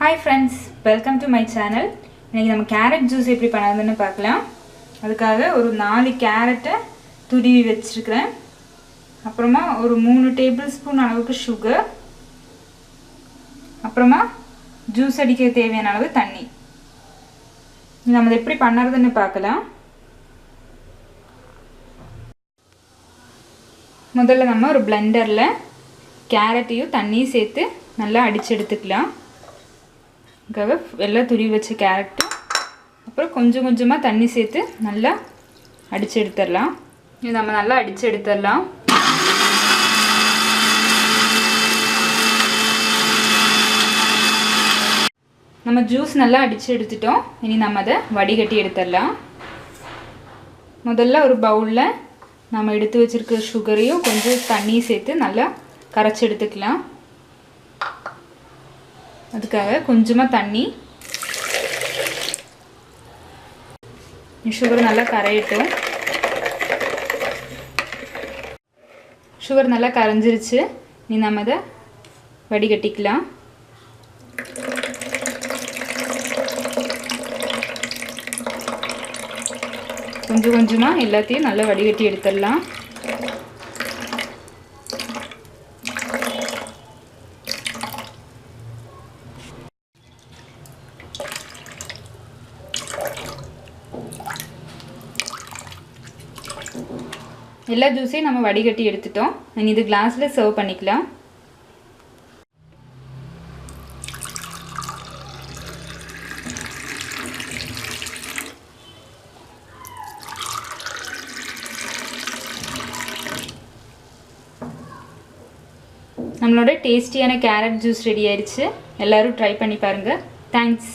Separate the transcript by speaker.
Speaker 1: Hi friends, welcome to my channel. இன்னைக்கு நம்ம carrot juice எப்படி பண்ணலாம்னு பார்க்கலாம். அதுக்காக ஒரு 4 கேரட்டை துருவி வச்சிருக்கேன். அப்புறமா ஒரு 3 டேபிள்ஸ்பூன் அளவுக்கு sugar. அப்புறமா ஜூஸ் அடிக்க தேவையான அளவு தண்ணி. நம்ம இத எப்படி பண்ணறதுன்னு பார்க்கலாம். முதல்ல நம்ம ஒரு பிளெண்டர்ல கேரட்டையும் தண்ணியும் சேர்த்து நல்லா அடிச்சு எடுத்துக்கலாம். வெள்ளை துருவி வச்ச கேரட் அப்புறம் கொஞ்சம் கொஞ்சமாக தண்ணி சேர்த்து நல்லா அடித்து எடுத்துடலாம். இது நம்ம நல்லா அடித்து எடுத்துடலாம். நம்ம ஜூஸ் நல்லா அடித்து எடுத்துட்டோம். இனி நம்ம அதை வடிகட்டி எடுத்துடலாம். முதல்ல ஒரு பவுலில் நம்ம எடுத்து வச்சுருக்க சுகரையும் கொஞ்சம் தண்ணியும் சேர்த்து நல்லா கரைச்சி எடுத்துக்கலாம். அதுக்காக கொஞ்சமாக தண்ணி, சுகர் நல்லா கரையட்டும். சுகர் நல்லா கரைஞ்சிருச்சு. நீ நம்ம அதை வடிகட்டிக்கலாம். கொஞ்சம் கொஞ்சமாக எல்லாத்தையும் நல்லா வடிகட்டி எடுத்துடலாம். எல்லா ஜூஸையும் நம்ம வடிகட்டி எடுத்துட்டோம். இனி இது கிளாஸில் சர்வ் பண்ணிக்கலாம். நம்மளோட டேஸ்டியான கேரட் ஜூஸ் ரெடி ஆயிடுச்சு. எல்லாரும் ட்ரை பண்ணி பாருங்கள். தேங்க்ஸ்.